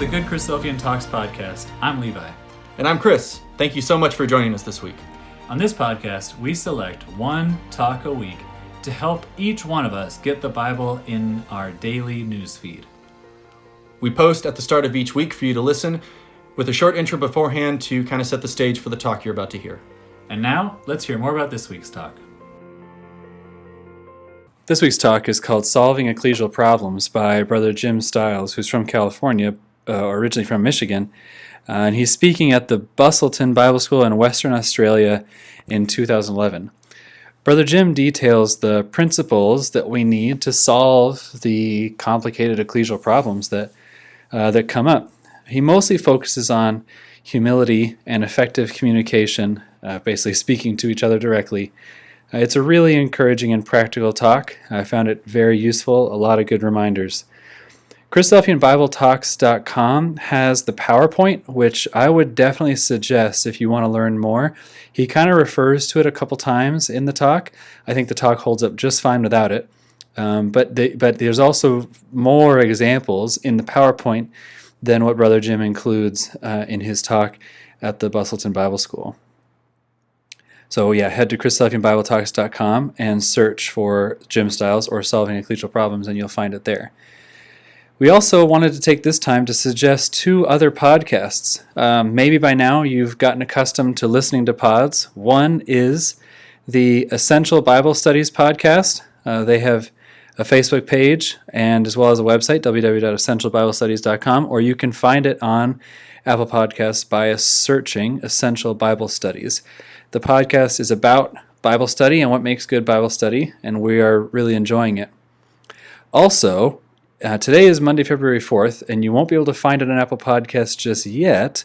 the Good Christadelphian Talks podcast. I'm Levi. And I'm Chris. Thank you so much for joining us this week. On this podcast, we select one talk a week to help each one of us get the Bible in our daily news feed. We post at the start of each week for you to listen with a short intro beforehand to kind of set the stage for the talk you're about to hear. And now, let's hear more about this week's talk. This week's talk is called Solving Ecclesial Problems by Brother Jim Stiles, who's from California, originally from Michigan. And he's speaking at the Busselton Bible School in Western Australia in 2011. Brother Jim details the principles that we need to solve the complicated ecclesial problems that come up. He mostly focuses on humility and effective communication, basically speaking to each other directly. It's a really encouraging and practical talk. I found it very useful, a lot of good reminders. ChristadelphianBibleTalks.com has the PowerPoint, which I would definitely suggest if you want to learn more. He kind of refers to it a couple times in the talk. I think the talk holds up just fine without it. But there's also more examples in the PowerPoint than what Brother Jim includes in his talk at the Busselton Bible School. So yeah, head to ChristadelphianBibleTalks.com and search for Jim Stiles or Solving Ecclesial Problems, and you'll find it there. We also wanted to take this time to suggest two other podcasts. Maybe by now you've gotten accustomed to listening to pods. One is the Essential Bible Studies podcast. They have a Facebook page and as well as a website, www.essentialbiblestudies.com, or you can find it on Apple Podcasts by searching Essential Bible Studies. The podcast is about Bible study and what makes good Bible study, and we are really enjoying it. Also, today is Monday, February 4th, and you won't be able to find it on Apple Podcasts just yet,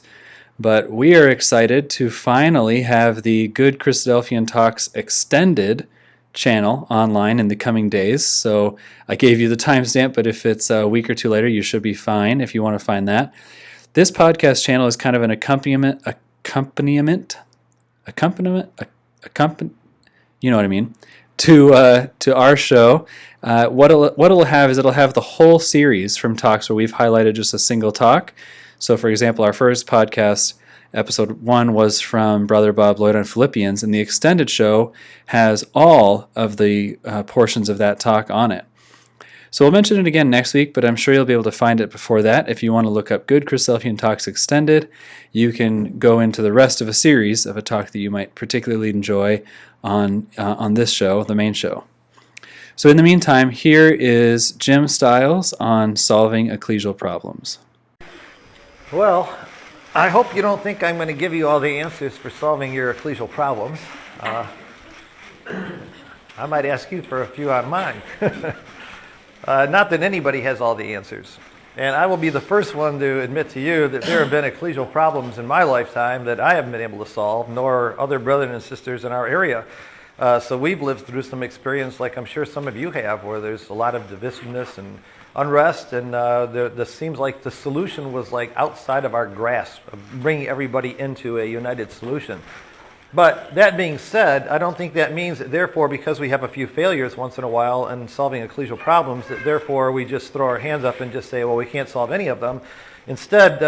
but we are excited to finally have the Good Christadelphian Talks Extended channel online in the coming days. So I gave you the timestamp, but if it's a week or two later, you should be fine if you want to find that. This podcast channel is kind of an accompaniment, you know what I mean, to our show. What it'll have is it'll have the whole series from talks where we've highlighted just a single talk. So, for example, our first podcast, episode 1, was from Brother Bob Lloyd on Philippians, and the extended show has all of the portions of that talk on it. So we'll mention it again next week, but I'm sure you'll be able to find it before that. If you want to look up Good Christadelphian Talks Extended, you can go into the rest of a series of a talk that you might particularly enjoy on this show, the main show. So in the meantime, here is Jim Stiles on Solving Ecclesial Problems. Well, I hope you don't think I'm going to give you all the answers for solving your ecclesial problems. I might ask you for a few on mine. Not that anybody has all the answers. And I will be the first one to admit to you that there have been ecclesial problems in my lifetime that I haven't been able to solve, nor other brothers and sisters in our area. So we've lived through some experience like I'm sure some of you have, where there's a lot of divisiveness and unrest, and this seems like the solution was like outside of our grasp, of bringing everybody into a united solution. But that being said, I don't think that means that therefore, because we have a few failures once in a while in solving ecclesial problems, that therefore we just throw our hands up and just say, well, we can't solve any of them. Instead,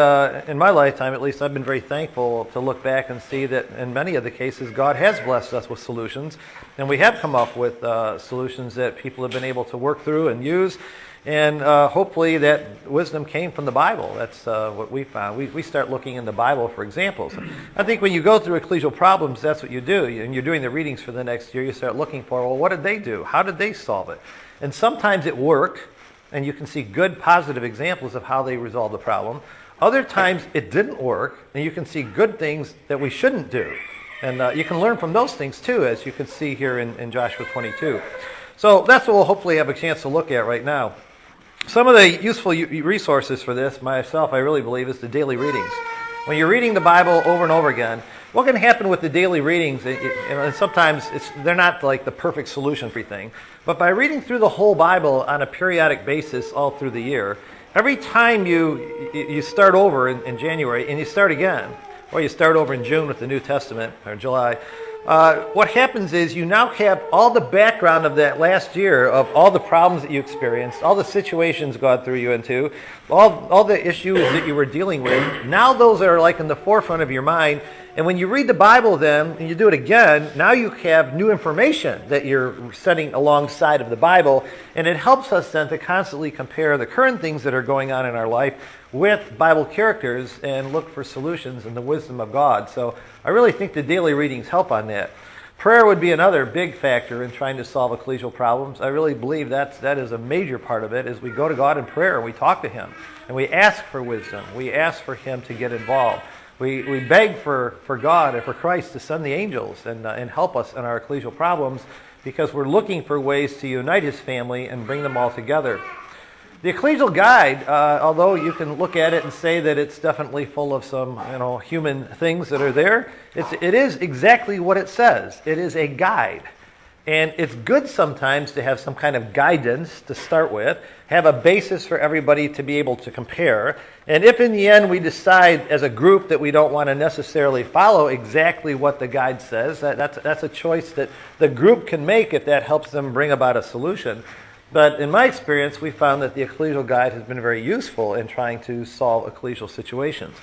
in my lifetime at least, I've been very thankful to look back and see that in many of the cases, God has blessed us with solutions, and we have come up with solutions that people have been able to work through and use. And hopefully that wisdom came from the Bible. That's what we found. We start looking in the Bible for examples. I think when you go through ecclesial problems, that's what you do. And you're doing the readings for the next year, you start looking for, well, what did they do? How did they solve it? And sometimes it worked, and you can see good positive examples of how they resolved the problem. Other times it didn't work, and you can see good things that we shouldn't do. And you can learn from those things too, as you can see here in Joshua 22. So that's what we'll hopefully have a chance to look at right now. Some of the useful resources for this, myself, I really believe, is the daily readings. When you're reading the Bible over and over again, what can happen with the daily readings, and sometimes they're not like the perfect solution for everything, but by reading through the whole Bible on a periodic basis all through the year, every time you start over in January and you start again, or you start over in June with the New Testament, or July, what happens is you now have all the background of that last year of all the problems that you experienced, all the situations God threw you into, all the issues that you were dealing with. Now those are like in the forefront of your mind. And when you read the Bible then, and you do it again, now you have new information that you're setting alongside of the Bible. And it helps us then to constantly compare the current things that are going on in our life with Bible characters and look for solutions in the wisdom of God. So I really think the daily readings help on that. Prayer would be another big factor in trying to solve ecclesial problems. I really believe that is a major part of it, is we go to God in prayer and we talk to Him. And we ask for wisdom. We ask for Him to get involved. We beg for God and for Christ to send the angels and help us in our ecclesial problems, because we're looking for ways to unite His family and bring them all together. The Ecclesial Guide, although you can look at it and say that it's definitely full of some human things that are there, it is exactly what it says. It is a guide. And it's good sometimes to have some kind of guidance to start with, have a basis for everybody to be able to compare. And if in the end we decide as a group that we don't want to necessarily follow exactly what the guide says, that's a choice that the group can make if that helps them bring about a solution. But in my experience, we found that the Ecclesial Guide has been very useful in trying to solve ecclesial situations.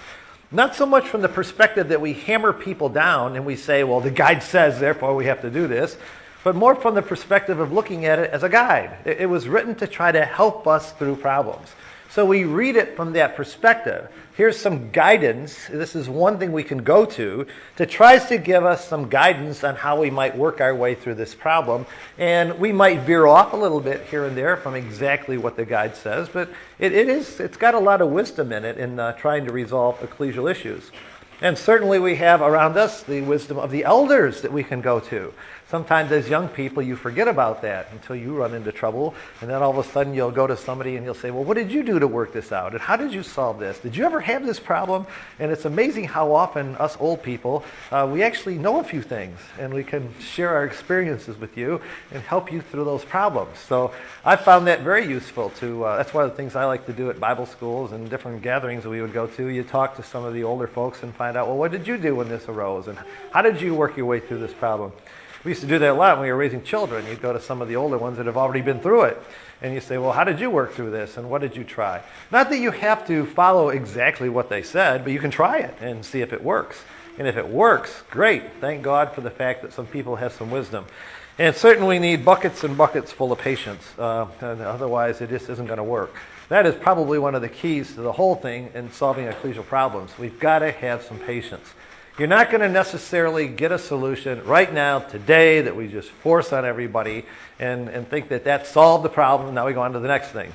Not so much from the perspective that we hammer people down and we say, well, the guide says, therefore we have to do this, but more from the perspective of looking at it as a guide. It was written to try to help us through problems. So we read it from that perspective. Here's some guidance. This is one thing we can go to tries to give us some guidance on how we might work our way through this problem. And we might veer off a little bit here and there from exactly what the guide says, but it's got a lot of wisdom in it in trying to resolve ecclesial issues. And certainly we have around us the wisdom of the elders that we can go to. Sometimes as young people you forget about that until you run into trouble, and then all of a sudden you'll go to somebody and you'll say, well, what did you do to work this out? And how did you solve this? Did you ever have this problem? And it's amazing how often us old people, we actually know a few things, and we can share our experiences with you and help you through those problems. So I found that very useful too. That's one of the things I like to do at Bible schools and different gatherings that we would go to. You talk to some of the older folks and find out, well, what did you do when this arose? And how did you work your way through this problem? We used to do that a lot when we were raising children. You'd go to some of the older ones that have already been through it. And you say, well, how did you work through this? And what did you try? Not that you have to follow exactly what they said, but you can try it and see if it works. And if it works, great. Thank God for the fact that some people have some wisdom. And certainly we need buckets and buckets full of patience. And otherwise, it just isn't going to work. That is probably one of the keys to the whole thing in solving ecclesial problems. We've got to have some patience. You're not going to necessarily get a solution right now, today, that we just force on everybody and think that solved the problem, now we go on to the next thing.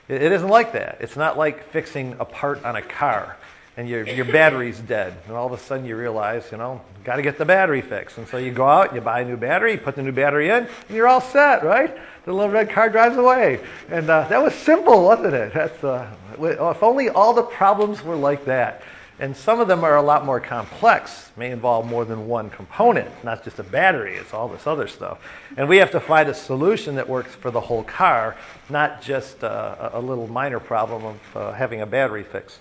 It isn't like that. It's not like fixing a part on a car and your battery's dead. And all of a sudden you realize, got to get the battery fixed. And so you go out, you buy a new battery, you put the new battery in, and you're all set, right? The little red car drives away. And that was simple, wasn't it? If only all the problems were like that. And some of them are a lot more complex, may involve more than one component, not just a battery, it's all this other stuff. And we have to find a solution that works for the whole car, not just a little minor problem of having a battery fixed.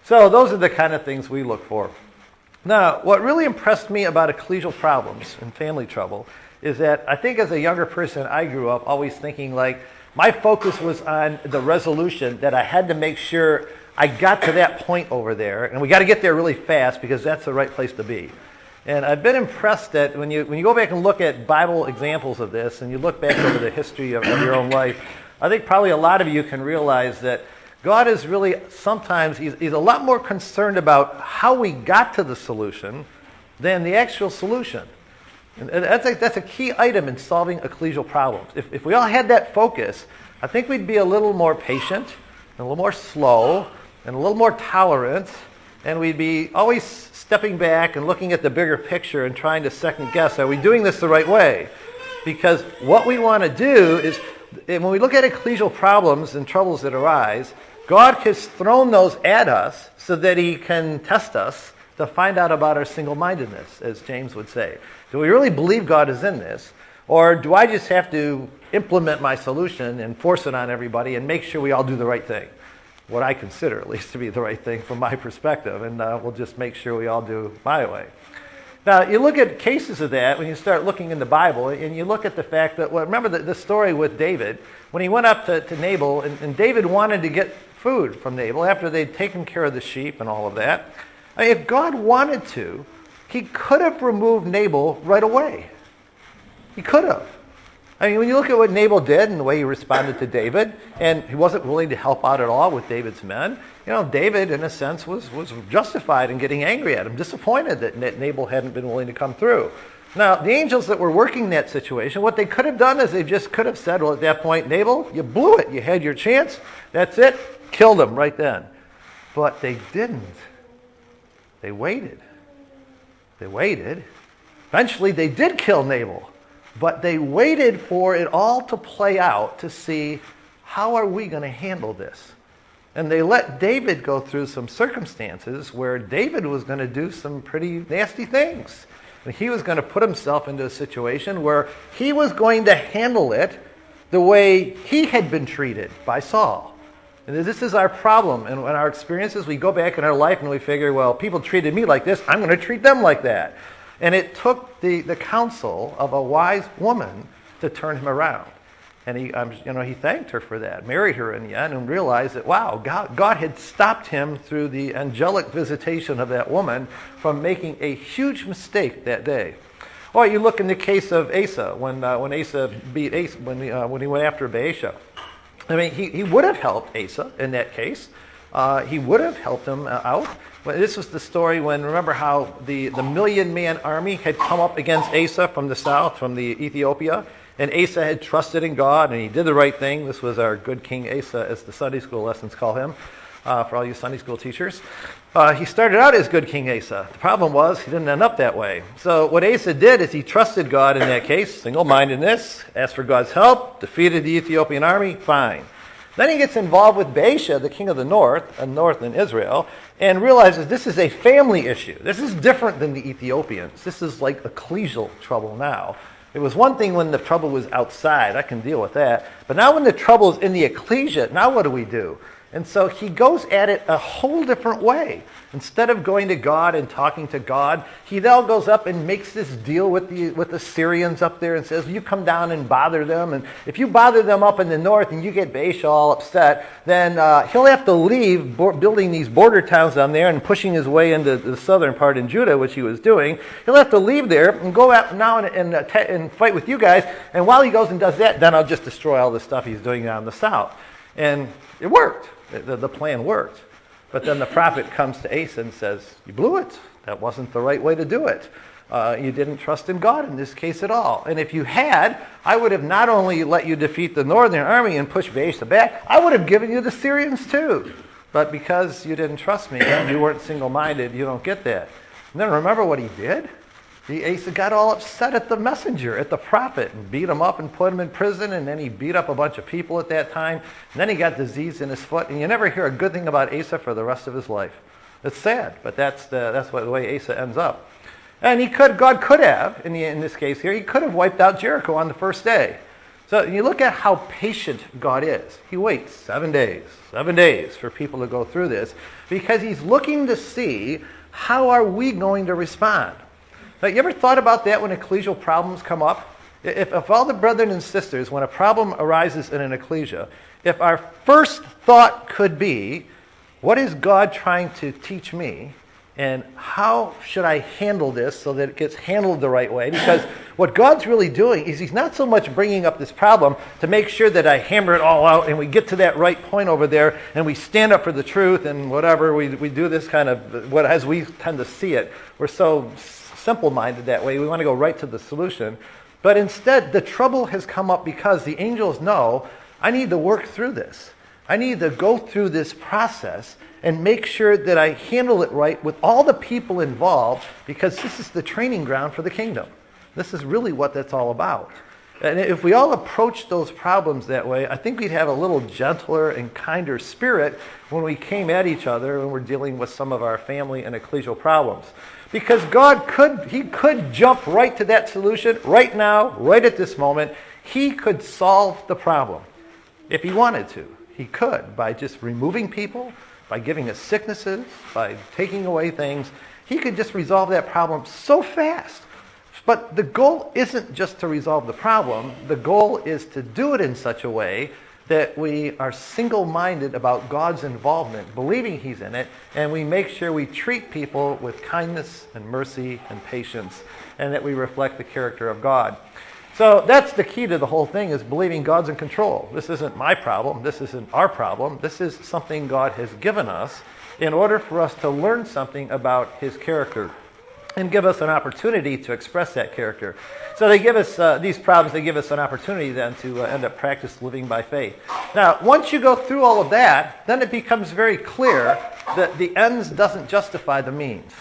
So those are the kind of things we look for. Now, what really impressed me about ecclesial problems and family trouble is that I think as a younger person, I grew up always thinking like, my focus was on the resolution, that I had to make sure I got to that point over there, and we got to get there really fast because that's the right place to be. And I've been impressed that when you go back and look at Bible examples of this, and you look back over the history of your own life, I think probably a lot of you can realize that God is really, sometimes, he's a lot more concerned about how we got to the solution than the actual solution. And that's a key item in solving ecclesial problems. If we all had that focus, I think we'd be a little more patient, and a little more slow, and a little more tolerant, and we'd be always stepping back and looking at the bigger picture and trying to second guess, are we doing this the right way? Because what we want to do is, when we look at ecclesial problems and troubles that arise, God has thrown those at us so that he can test us to find out about our single-mindedness, as James would say. Do we really believe God is in this? Or do I just have to implement my solution and force it on everybody and make sure we all do the right thing? What I consider, at least, to be the right thing from my perspective. And we'll just make sure we all do my way. Now, you look at cases of that when you start looking in the Bible, and you look at the fact that, well, remember the story with David, when he went up to Nabal, and David wanted to get food from Nabal after they'd taken care of the sheep and all of that. I mean, if God wanted to, he could have removed Nabal right away. He could have. I mean, when you look at what Nabal did and the way he responded to David, and he wasn't willing to help out at all with David's men, David, in a sense, was justified in getting angry at him, disappointed that Nabal hadn't been willing to come through. Now, the angels that were working that situation, what they could have done is they just could have said, well, at that point, Nabal, you blew it. You had your chance. That's it. Killed him right then. But they didn't. They waited. They waited. Eventually, they did kill Nabal. But they waited for it all to play out to see, how are we going to handle this? And they let David go through some circumstances where David was going to do some pretty nasty things. And he was going to put himself into a situation where he was going to handle it the way he had been treated by Saul. And this is our problem. And in our experiences, we go back in our life and we figure, well, people treated me like this, I'm going to treat them like that. And it took the counsel of a wise woman to turn him around. And he thanked her for that, married her in the end, and realized that, wow, God had stopped him through the angelic visitation of that woman from making a huge mistake that day. Or you look in the case of Asa, when Asa beat Asa, when he went after Baasha. I mean, he would have helped Asa in that case. He would have helped him out. But this was the story when, remember how the million-man army had come up against Asa from the south, from the Ethiopia, and Asa had trusted in God, and he did the right thing. This was our good King Asa, as the Sunday school lessons call him, for all you Sunday school teachers. He started out as good King Asa. The problem was he didn't end up that way. So what Asa did is he trusted God in that case, single-mindedness, asked for God's help, defeated the Ethiopian army, fine. Then he gets involved with Baasha, the king of the north in Israel, and realizes this is a family issue. This is different than the Ethiopians. This is like ecclesial trouble now. It was one thing when the trouble was outside. I can deal with that. But now when the trouble is in the ecclesia, now what do? And so he goes at it a whole different way. Instead of going to God and talking to God, he now goes up and makes this deal with the Syrians up there and says, you come down and bother them. And if you bother them up in the north and you get Baasha all upset, then he'll have to leave building these border towns down there and pushing his way into the southern part in Judah, which he was doing. He'll have to leave there and go out now and fight with you guys. And while he goes and does that, then I'll just destroy all the stuff he's doing down in the south. And it worked. The plan worked. But then the prophet comes to Asa and says, you blew it. That wasn't the right way to do it. You didn't trust in God in this case at all. And if you had, I would have not only let you defeat the northern army and push Baasha back, I would have given you the Syrians too. But because you didn't trust me and you weren't single-minded, you don't get that. And then remember what he did? Asa got all upset at the messenger, at the prophet, and beat him up and put him in prison, and then he beat up a bunch of people at that time, and then he got disease in his foot, and you never hear a good thing about Asa for the rest of his life. It's sad, but that's the way Asa ends up. And God could have, in this case here, he could have wiped out Jericho on the first day. So you look at how patient God is. He waits 7 days for people to go through this, because he's looking to see, how are we going to respond? Now, you ever thought about that when ecclesial problems come up? If all the brethren and sisters, when a problem arises in an ecclesia, if our first thought could be, what is God trying to teach me? And how should I handle this so that it gets handled the right way? Because what God's really doing is he's not so much bringing up this problem to make sure that I hammer it all out and we get to that right point over there and we stand up for the truth and whatever. We do this kind of, as we tend to see it. We're so simple-minded that way. We want to go right to the solution. But instead, the trouble has come up because the angels know, I need to work through this. I need to go through this process and make sure that I handle it right with all the people involved, because this is the training ground for the kingdom. This is really what that's all about. And if we all approach those problems that way, I think we'd have a little gentler and kinder spirit when we came at each other when we're dealing with some of our family and ecclesial problems. Because God could jump right to that solution right now, right at this moment. He could solve the problem if he wanted to. He could, by just removing people, by giving us sicknesses, by taking away things, he could just resolve that problem so fast. But the goal isn't just to resolve the problem. The goal is to do it in such a way that we are single-minded about God's involvement, believing he's in it, and we make sure we treat people with kindness and mercy and patience, and that we reflect the character of God. So that's the key to the whole thing, is believing God's in control. This isn't my problem. This isn't our problem. This is something God has given us in order for us to learn something about his character and give us an opportunity to express that character. So they give us these problems, they give us an opportunity then to end up practice living by faith. Now, once you go through all of that, then it becomes very clear that the ends doesn't justify the means.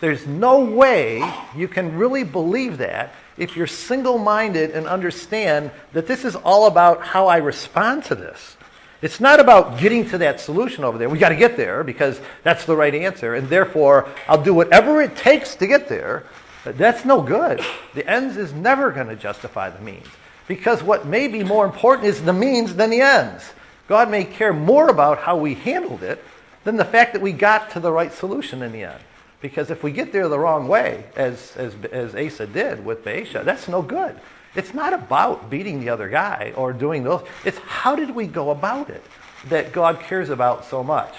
There's no way you can really believe that if you're single-minded and understand that this is all about how I respond to this. It's not about getting to that solution over there. We got to get there because that's the right answer, and therefore I'll do whatever it takes to get there. But that's no good. The ends is never going to justify the means, because what may be more important is the means than the ends. God may care more about how we handled it than the fact that we got to the right solution in the end. Because if we get there the wrong way, as Asa did with Baasha, that's no good. It's not about beating the other guy or doing those. It's how did we go about it that God cares about so much.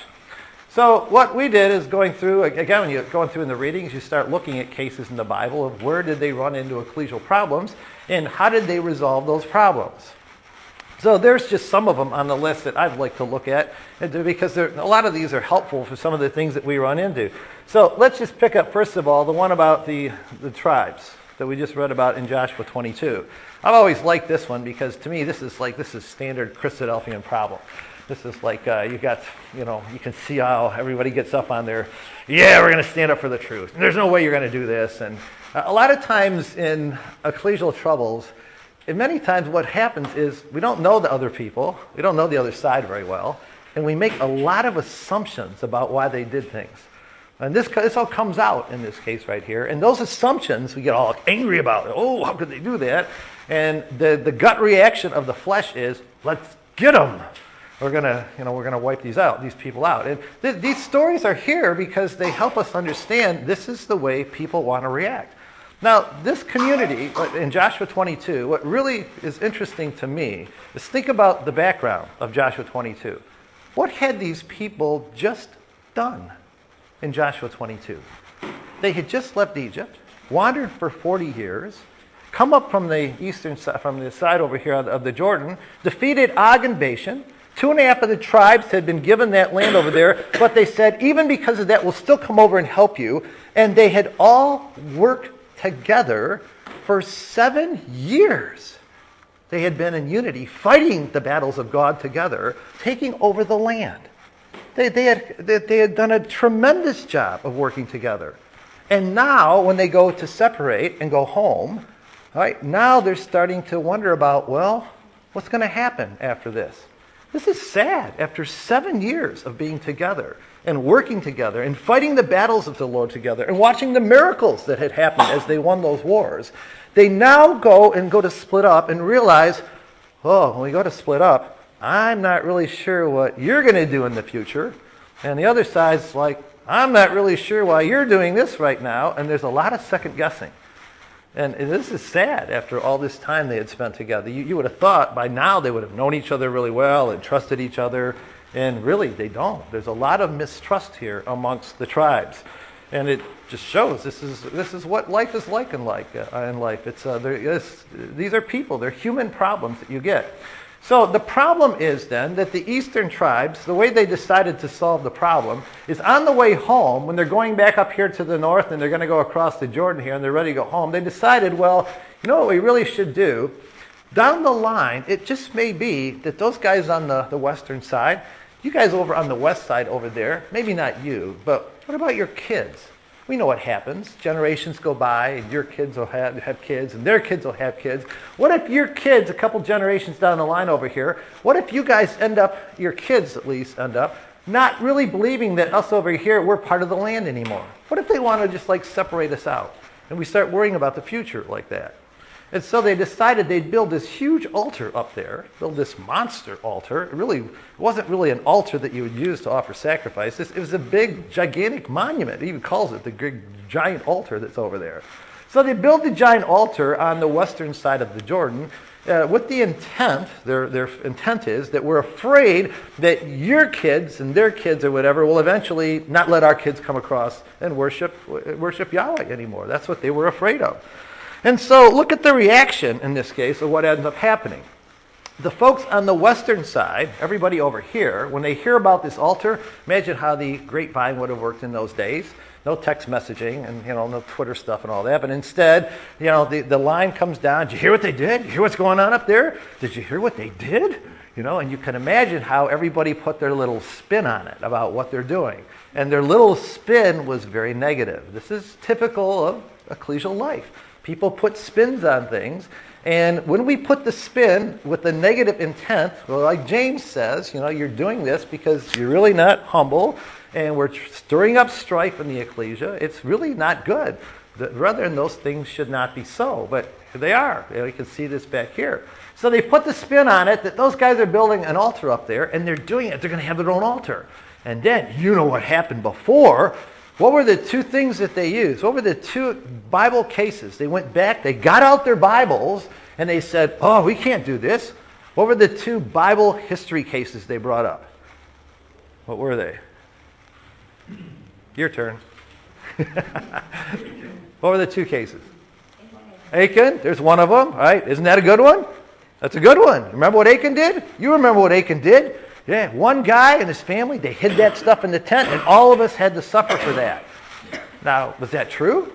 So what we did is going through, again, when you're going through in the readings, you start looking at cases in the Bible of where did they run into ecclesial problems and how did they resolve those problems. So there's just some of them on the list that I'd like to look at because a lot of these are helpful for some of the things that we run into. So let's just pick up, first of all, the one about the tribes that we just read about in Joshua 22. I've always liked this one because to me this is standard Christadelphian problem. This is like you can see how everybody gets up on their, yeah, we're going to stand up for the truth. And there's no way you're going to do this. And a lot of times in ecclesial troubles, and many times what happens is we don't know the other people, we don't know the other side very well, and we make a lot of assumptions about why they did things. And this all comes out in this case right here. And those assumptions we get all angry about. Oh, how could they do that? And the gut reaction of the flesh is, let's get them. We're gonna wipe these people out. And these stories are here because they help us understand this is the way people want to react. Now, this community in Joshua 22, what really is interesting to me is think about the background of Joshua 22. What had these people just done in Joshua 22? They had just left Egypt, wandered for 40 years, come up from the eastern side, from the side over here of the Jordan, defeated Og and Bashan. 2.5 of the tribes had been given that land over there, but they said, even because of that, we'll still come over and help you. And they had all worked together for 7 years. They had been in unity, fighting the battles of God together, taking over the land. They had done a tremendous job of working together. And now, when they go to separate and go home, right, now they're starting to wonder about, well, what's going to happen after this? This is sad. After 7 years of being together and working together and fighting the battles of the Lord together and watching the miracles that had happened as they won those wars, they now go to split up and realize, oh, when we go to split up, I'm not really sure what you're going to do in the future. And the other side's like, I'm not really sure why you're doing this right now. And there's a lot of second guessing. And this is sad after all this time they had spent together. You would have thought by now they would have known each other really well and trusted each other. And really, they don't. There's a lot of mistrust here amongst the tribes. And it just shows this is what life is like in life. These are people. They're human problems that you get. So the problem is then that the eastern tribes, the way they decided to solve the problem is on the way home, when they're going back up here to the north and they're going to go across the Jordan here and they're ready to go home, they decided, well, you know what we really should do? Down the line, it just may be that those guys on the western side, you guys over on the west side over there, maybe not you, but what about your kids? We know what happens. Generations go by, and your kids will have kids, and their kids will have kids. What if your kids, a couple generations down the line over here, what if you guys end up, your kids at least end up, not really believing that us over here, we're part of the land anymore? What if they want to just separate us out? And we start worrying about the future like that. And so they decided they'd build this huge altar up there, build this monster altar. It wasn't really an altar that you would use to offer sacrifices. It was a big, gigantic monument. It even calls it the big, giant altar that's over there. So they built the giant altar on the western side of the Jordan with the intent, their intent is that we're afraid that your kids and their kids or whatever will eventually not let our kids come across and worship Yahweh anymore. That's what they were afraid of. And so look at the reaction in this case of what ends up happening. The folks on the western side, everybody over here, when they hear about this altar, imagine how the grapevine would have worked in those days. No text messaging and no Twitter stuff and all that. But instead, the line comes down. Did you hear what they did? Did you hear what's going on up there? Did you hear what they did? And you can imagine how everybody put their little spin on it about what they're doing. And their little spin was very negative. This is typical of ecclesial life. People put spins on things. And when we put the spin with the negative intent, well, like James says, you're doing this because you're really not humble, and we're stirring up strife in the ecclesia. It's really not good. Rather, those things should not be so, but they are. You can see this back here. So they put the spin on it that those guys are building an altar up there, and they're doing it. They're going to have their own altar. And then, you know what happened before. What were the two things that they used? What were the two Bible cases? They went back, they got out their Bibles, and they said, oh, we can't do this. What were the two Bible history cases they brought up? What were they? Your turn. What were the two cases? Achan, there's one of them, right? Isn't that a good one? That's a good one. Remember what Achan did? You remember what Achan did? Yeah, one guy and his family, they hid that stuff in the tent, and all of us had to suffer for that. Now, was that true?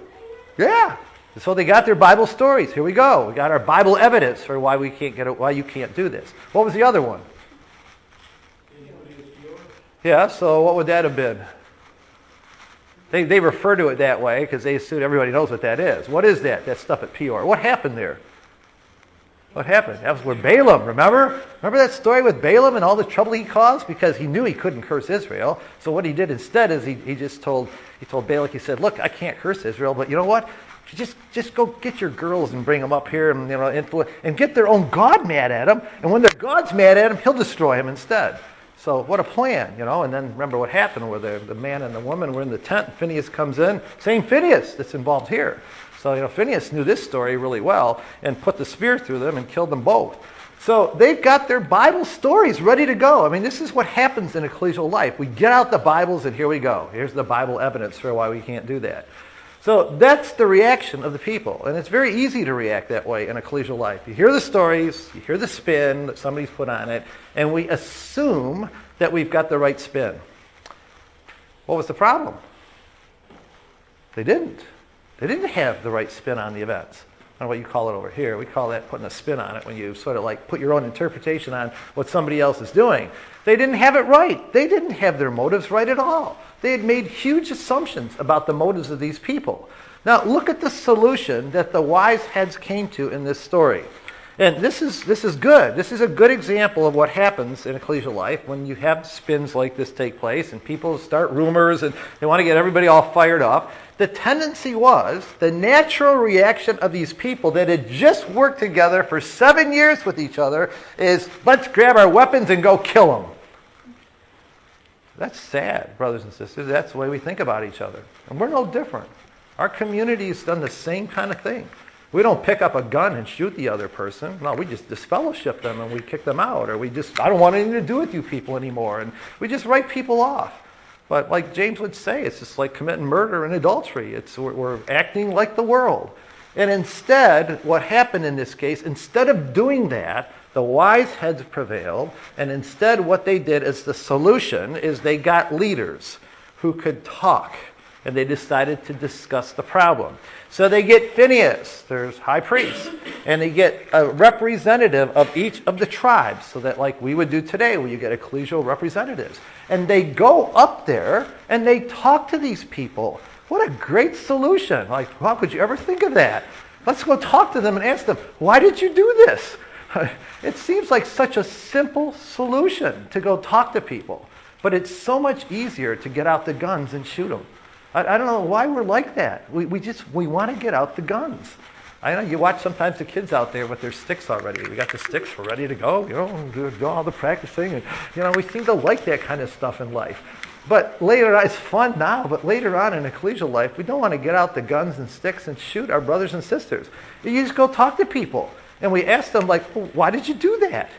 Yeah. So they got their Bible stories. Here we go. We got our Bible evidence for why you can't do this. What was the other one? Yeah, so what would that have been? They refer to it that way because they assume everybody knows what that is. What is that? That stuff at Peor. What happened there? What happened? That was where Balaam, remember? Remember that story with Balaam and all the trouble he caused? Because he knew he couldn't curse Israel. So what he did instead is he told Balak, he said, look, I can't curse Israel, but you know what? Just go get your girls and bring them up here and get their own God mad at them. And when their God's mad at him, he'll destroy him instead. So what a plan, And then remember what happened where the man and the woman were in the tent. And Phinehas comes in. Same Phinehas that's involved here. So, Phinehas knew this story really well and put the spear through them and killed them both. So they've got their Bible stories ready to go. I mean, this is what happens in ecclesial life. We get out the Bibles and here we go. Here's the Bible evidence for why we can't do that. So that's the reaction of the people. And it's very easy to react that way in ecclesial life. You hear the stories, you hear the spin that somebody's put on it, and we assume that we've got the right spin. What was the problem? They didn't. They didn't have the right spin on the events. I don't know what you call it over here. We call that putting a spin on it when you sort of like put your own interpretation on what somebody else is doing. They didn't have it right. They didn't have their motives right at all. They had made huge assumptions about the motives of these people. Now look at the solution that the wise heads came to in this story. And this is good. This is a good example of what happens in ecclesial life when you have spins like this take place and people start rumors and they want to get everybody all fired up. The tendency was, the natural reaction of these people that had just worked together for 7 years with each other is, let's grab our weapons and go kill them. That's sad, brothers and sisters. That's the way we think about each other. And we're no different. Our community's done the same kind of thing. We don't pick up a gun and shoot the other person. No, we just disfellowship them and we kick them out. Or I don't want anything to do with you people anymore. And we just write people off. But like James would say, it's just like committing murder and adultery. We're acting like the world. And instead, what happened in this case, instead of doing that, the wise heads prevailed. And instead what they did as the solution is they got leaders who could talk. And they decided to discuss the problem. So they get Phinehas, there's high priest, and they get a representative of each of the tribes, so that like we would do today, where you get ecclesial representatives. And they go up there and they talk to these people. What a great solution. Like, how could you ever think of that? Let's go talk to them and ask them, why did you do this? It seems like such a simple solution to go talk to people. But it's so much easier to get out the guns and shoot them. I don't know why we're like that. We want to get out the guns. I know you watch sometimes the kids out there with their sticks already. We got the sticks, we're ready to go, do all the practicing. And, we seem to like that kind of stuff in life. But later on, it's fun now, but later on in ecclesial life, we don't want to get out the guns and sticks and shoot our brothers and sisters. You just go talk to people. And we ask them, well, why did you do that?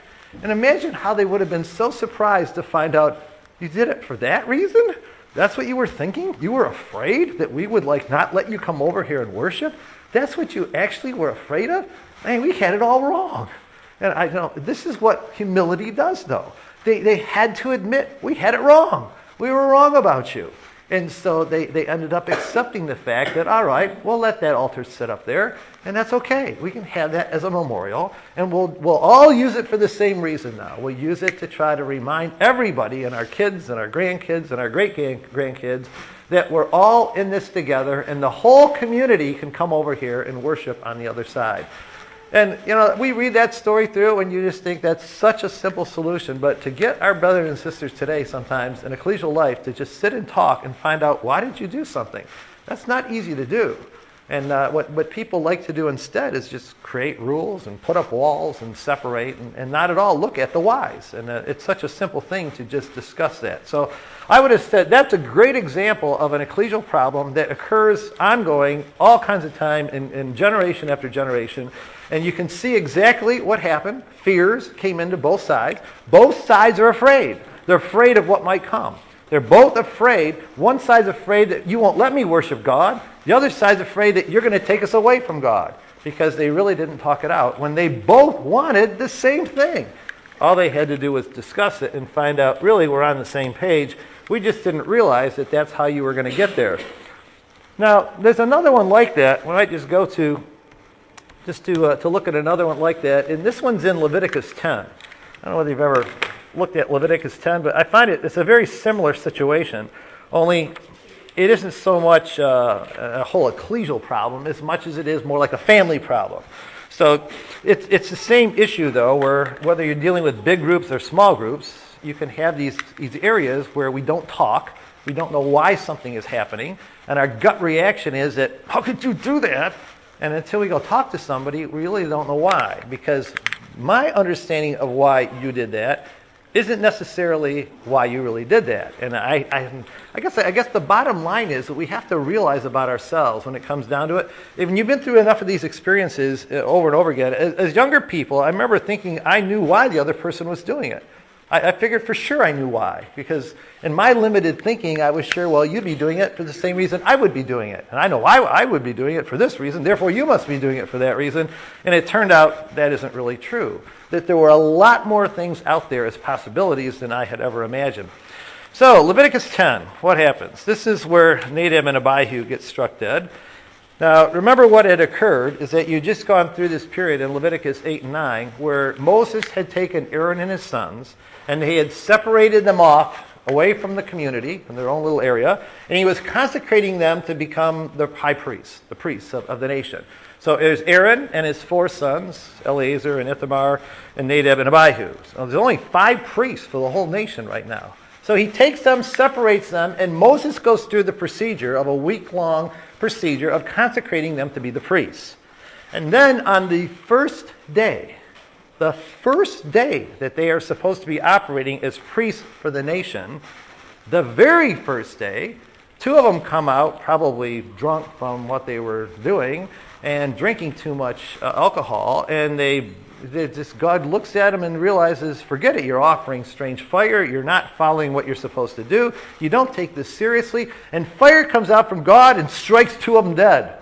And imagine how they would have been so surprised to find out, you did it for that reason? That's what you were thinking? You were afraid that we would not let you come over here and worship? That's what you actually were afraid of? We had it all wrong. And I know this is what humility does, though. They had to admit, we had it wrong. We were wrong about you. And so they ended up accepting the fact that, all right, we'll let that altar sit up there, and that's okay. We can have that as a memorial, and we'll all use it for the same reason now. We'll use it to try to remind everybody, and our kids and our grandkids and our great-grandkids, that we're all in this together, and the whole community can come over here and worship on the other side. And, we read that story through and you just think that's such a simple solution. But to get our brothers and sisters today sometimes in ecclesial life to just sit and talk and find out, why did you do something? That's not easy to do. And what people like to do instead is just create rules and put up walls and separate and not at all look at the whys. And it's such a simple thing to just discuss that. So I would have said that's a great example of an ecclesial problem that occurs ongoing all kinds of time in generation after generation. And you can see exactly what happened. Fears came into both sides. Both sides are afraid. They're afraid of what might come. They're both afraid. One side's afraid that you won't let me worship God. The other side's afraid that you're going to take us away from God, because they really didn't talk it out when they both wanted the same thing. All they had to do was discuss it and find out, really, we're on the same page. We just didn't realize that that's how you were going to get there. Now, there's another one like that. We might just go to look at another one like that. And this one's in Leviticus 10. I don't know whether you've ever looked at Leviticus 10, but I find it's a very similar situation, only it isn't so much a whole ecclesial problem as much as it is more like a family problem. So it's the same issue, though, where whether you're dealing with big groups or small groups, you can have these areas where we don't talk, we don't know why something is happening, and our gut reaction is that, how could you do that? And until we go talk to somebody, we really don't know why, because my understanding of why you did that isn't necessarily why you really did that. And I guess the bottom line is that we have to realize about ourselves when it comes down to it. If you've been through enough of these experiences over and over again, as younger people, I remember thinking I knew why the other person was doing it. I figured for sure I knew why, because in my limited thinking, I was sure, well, you'd be doing it for the same reason I would be doing it. And I know I would be doing it for this reason, therefore you must be doing it for that reason. And it turned out that isn't really true, that there were a lot more things out there as possibilities than I had ever imagined. So, Leviticus 10, what happens? This is where Nadab and Abihu get struck dead. Now, remember what had occurred is that you'd just gone through this period in Leviticus 8 and 9 where Moses had taken Aaron and his sons and he had separated them off away from the community, from their own little area, and he was consecrating them to become the high priests, the priests of the nation. So there's Aaron and his 4 sons, Eleazar and Ithamar and Nadab and Abihu. So there's only 5 priests for the whole nation right now. So he takes them, separates them, and Moses goes through the procedure of a week-long procedure of consecrating them to be the priests. And then on the first day that they are supposed to be operating as priests for the nation, the very first day, 2 of them come out probably drunk from what they were doing and drinking too much alcohol, and God looks at them and realizes, forget it, you're offering strange fire, you're not following what you're supposed to do, you don't take this seriously, and fire comes out from God and strikes 2 of them dead.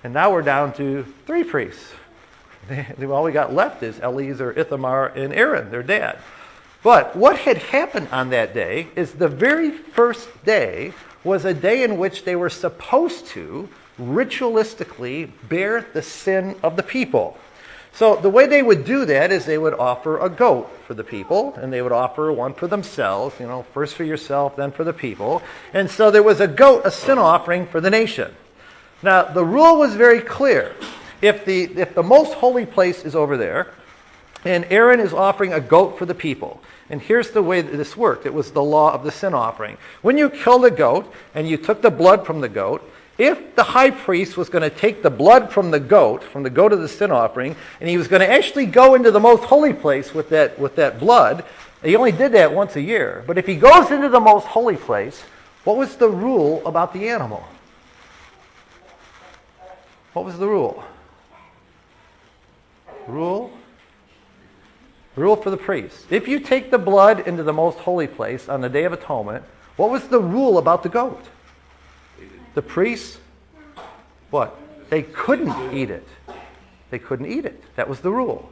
And now we're down to 3 priests. All we got left is Eleazar, Ithamar, and Aaron, their dad. But what had happened on that day is the very first day was a day in which they were supposed to ritualistically bear the sin of the people. So the way they would do that is they would offer a goat for the people, and they would offer one for themselves, first for yourself, then for the people. And so there was a goat, a sin offering for the nation. Now, the rule was very clear. If the most holy place is over there, and Aaron is offering a goat for the people, and here's the way that this worked. It was the law of the sin offering. When you killed a goat, and you took the blood from the goat, if the high priest was going to take the blood from the goat of the sin offering, and he was going to actually go into the most holy place with that blood, he only did that once a year. But if he goes into the most holy place, what was the rule about the animal? What was the rule? Rule for the priest. If you take the blood into the most holy place on the Day of Atonement, what was the rule about the goat? The priests, what? They couldn't eat it. They couldn't eat it. That was the rule.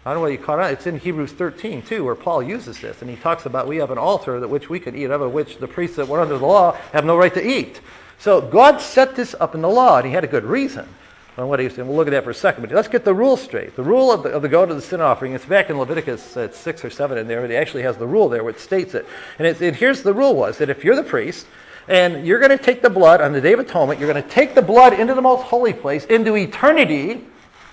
I don't know whether you caught on. It's in Hebrews 13, too, where Paul uses this. And he talks about we have an altar that which we can eat of, which the priests that were under the law have no right to eat. So God set this up in the law, and he had a good reason. And what he's saying, we'll look at that for a second. But let's get the rule straight. The rule of the goat of the sin offering, it's back in Leviticus 6 or 7 in there. It actually has the rule there which states it. And here's the rule was that if you're the priest, and you're going to take the blood on the Day of Atonement, you're going to take the blood into the most holy place, into eternity,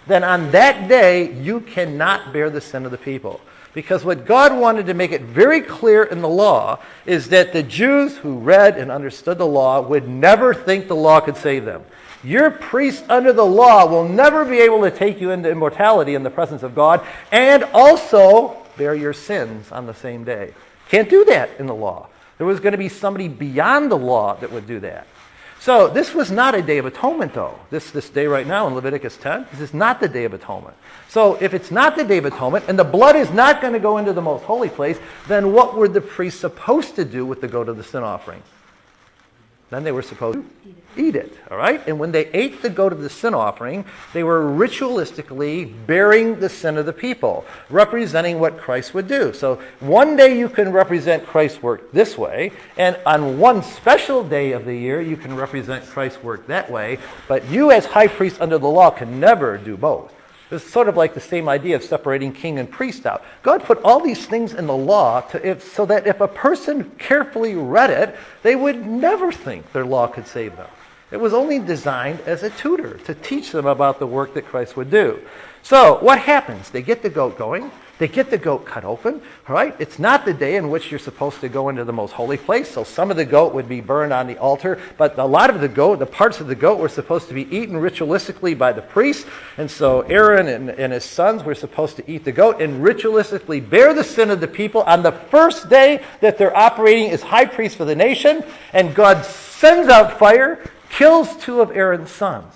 then on that day, you cannot bear the sin of the people. Because what God wanted to make it very clear in the law is that the Jews who read and understood the law would never think the law could save them. Your priest under the law will never be able to take you into immortality in the presence of God and also bear your sins on the same day. Can't do that in the law. There was going to be somebody beyond the law that would do that. So this was not a Day of Atonement, though. This day right now in Leviticus 10, this is not the Day of Atonement. So if it's not the Day of Atonement, and the blood is not going to go into the most holy place, then what were the priests supposed to do with the goat of the sin offering? Then they were supposed to eat it, all right? And when they ate the goat of the sin offering, they were ritualistically bearing the sin of the people, representing what Christ would do. So one day you can represent Christ's work this way, and on one special day of the year you can represent Christ's work that way, but you as high priest under the law can never do both. It's sort of like the same idea of separating king and priest out. God put all these things in the law so that if a person carefully read it, they would never think their law could save them. It was only designed as a tutor to teach them about the work that Christ would do. So what happens? They get the goat going. They get the goat cut open, all right? It's not the day in which you're supposed to go into the most holy place, so some of the goat would be burned on the altar, but a lot of the goat, the parts of the goat were supposed to be eaten ritualistically by the priest, and so Aaron and his sons were supposed to eat the goat and ritualistically bear the sin of the people on the first day that they're operating as high priest for the nation, and God sends out fire, kills 2 of Aaron's sons.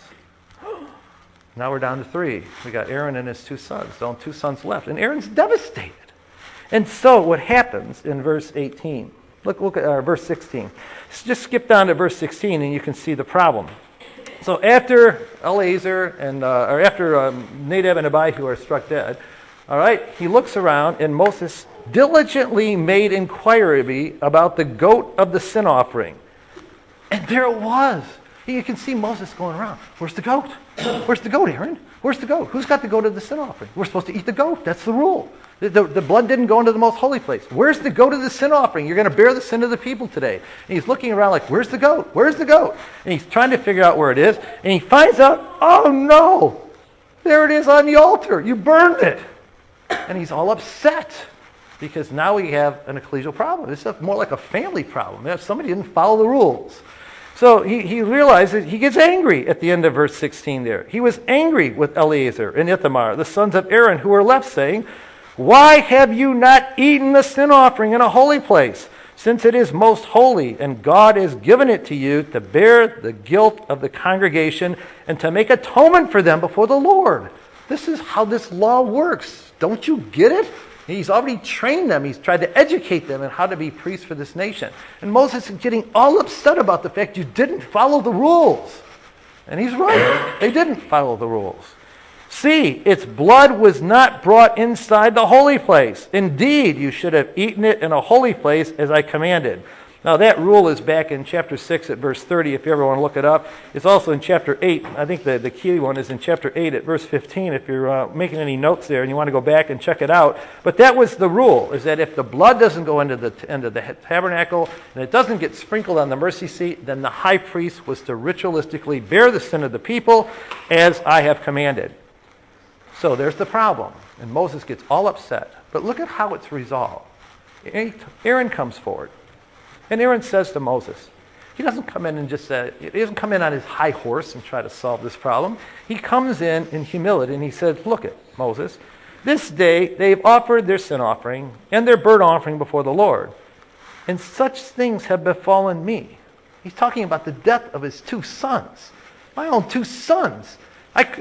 Now we're down to 3. We got Aaron and his 2 sons. There's only 2 sons left. And Aaron's devastated. And so what happens in verse 18? Look at verse 16. Just skip down to verse 16 and you can see the problem. So after Eleazar after Nadab and Abihu are struck dead, all right, he looks around and Moses diligently made inquiry about the goat of the sin offering. And there it was. You can see Moses going around. Where's the goat? Where's the goat, Aaron? Where's the goat? Who's got the goat of the sin offering? We're supposed to eat the goat. That's the rule. The blood didn't go into the most holy place. Where's the goat of the sin offering? You're going to bear the sin of the people today. And he's looking around like, where's the goat? Where's the goat? And he's trying to figure out where it is. And he finds out, oh no, there it is on the altar. You burned it. And he's all upset because now we have an ecclesial problem. This is more like a family problem. Somebody didn't follow the rules. So he realizes, he gets angry at the end of verse 16 there. He was angry with Eleazar and Ithamar, the sons of Aaron, who were left, saying, why have you not eaten the sin offering in a holy place, since it is most holy, and God has given it to you to bear the guilt of the congregation and to make atonement for them before the Lord? This is how this law works. Don't you get it? He's already trained them. He's tried to educate them in how to be priests for this nation. And Moses is getting all upset about the fact you didn't follow the rules. And he's right. They didn't follow the rules. See, its blood was not brought inside the holy place. Indeed, you should have eaten it in a holy place as I commanded. Now that rule is back in chapter 6 at verse 30 if you ever want to look it up. It's also in chapter 8. I think the key one is in chapter 8 at verse 15 if you're making any notes there and you want to go back and check it out. But that was the rule, is that if the blood doesn't go into the tabernacle and it doesn't get sprinkled on the mercy seat, then the high priest was to ritualistically bear the sin of the people as I have commanded. So there's the problem. And Moses gets all upset. But look at how it's resolved. Aaron comes forward. And Aaron says to Moses, he doesn't come in and just say, he doesn't come in on his high horse and try to solve this problem. He comes in humility and he says, look at Moses, this day they've offered their sin offering and their burnt offering before the Lord, and such things have befallen me. He's talking about the death of his 2 sons. My own 2 sons.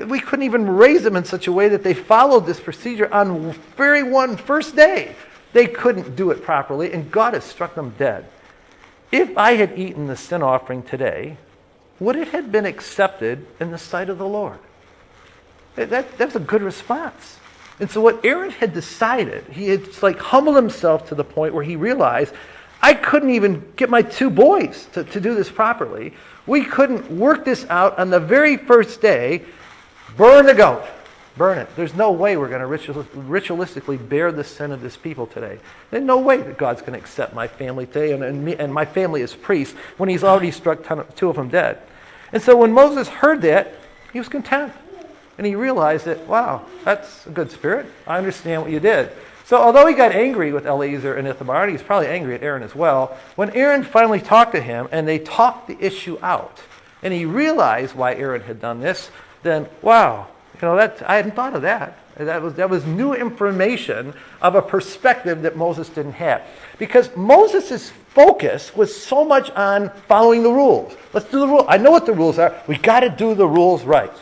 We couldn't even raise them in such a way that they followed this procedure on first day. They couldn't do it properly, and God has struck them dead. If I had eaten the sin offering today, would it have been accepted in the sight of the Lord? That's a good response. And so what Aaron had decided, he had humbled himself to the point where he realized, I couldn't even get my 2 boys to do this properly. We couldn't work this out on the very first day. Burn the goat. Burn it. There's no way we're going to ritualistically bear the sin of this people today. There's no way that God's going to accept my family today and my family as priests when he's already struck 2 of them dead. And so when Moses heard that, he was content. And he realized that, wow, that's a good spirit. I understand what you did. So although he got angry with Eleazar and Ithamar, and he's probably angry at Aaron as well, when Aaron finally talked to him and they talked the issue out, and he realized why Aaron had done this, then, wow, I hadn't thought of that. That was new information of a perspective that Moses didn't have. Because Moses' focus was so much on following the rules. Let's do the rules. I know what the rules are. We got to do the rules right.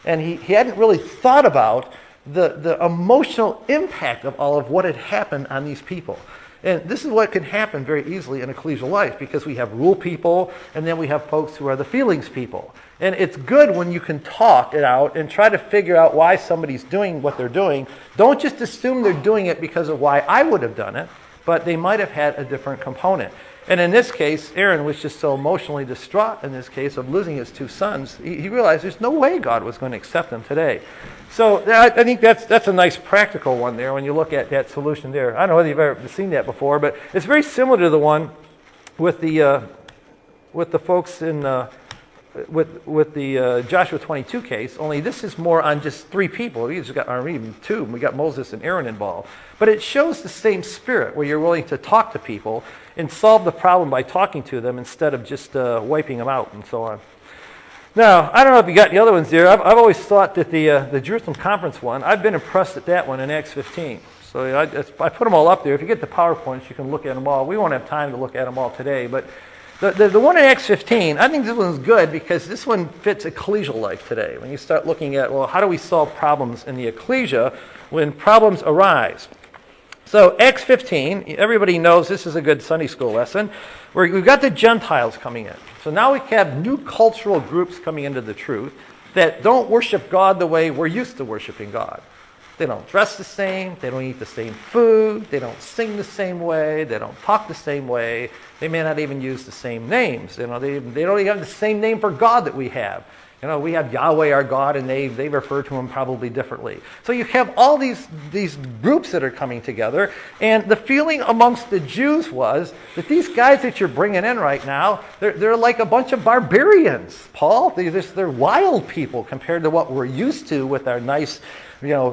And he hadn't really thought about the emotional impact of all of what had happened on these people. And this is what can happen very easily in ecclesial life, because we have rule people and then we have folks who are the feelings people. And it's good when you can talk it out and try to figure out why somebody's doing what they're doing. Don't just assume they're doing it because of why I would have done it, but they might have had a different component. And in this case, Aaron was just so emotionally distraught in this case of losing his 2 sons, he realized there's no way God was going to accept them today. So I think that's a nice practical one there when you look at that solution there. I don't know whether you've ever seen that before, but it's very similar to the one with the folks in with the Joshua 22 case. Only this is more on just 3 people. We just got, or even 2. We got Moses and Aaron involved, but it shows the same spirit where you're willing to talk to people and solve the problem by talking to them instead of just wiping them out and so on. Now, I don't know if you got the other ones there. I've always thought that the Jerusalem Conference one, I've been impressed at that one in Acts 15. So I put them all up there. If you get the PowerPoints, you can look at them all. We won't have time to look at them all today, but the one in Acts 15, I think this one's good because this one fits ecclesial life today. When you start looking at, well, how do we solve problems in the ecclesia when problems arise? So Acts 15, everybody knows this is a good Sunday school lesson, where we've got the Gentiles coming in. So now we have new cultural groups coming into the truth that don't worship God the way we're used to worshiping God. They don't dress the same, they don't eat the same food, they don't sing the same way, they don't talk the same way, they may not even use the same names. They don't even have the same name for God that we have. We have Yahweh our God, and they refer to him probably differently. So you have all these groups that are coming together, and the feeling amongst the Jews was that these guys that you're bringing in right now, they're like a bunch of barbarians, Paul. They're wild people compared to what we're used to with our nice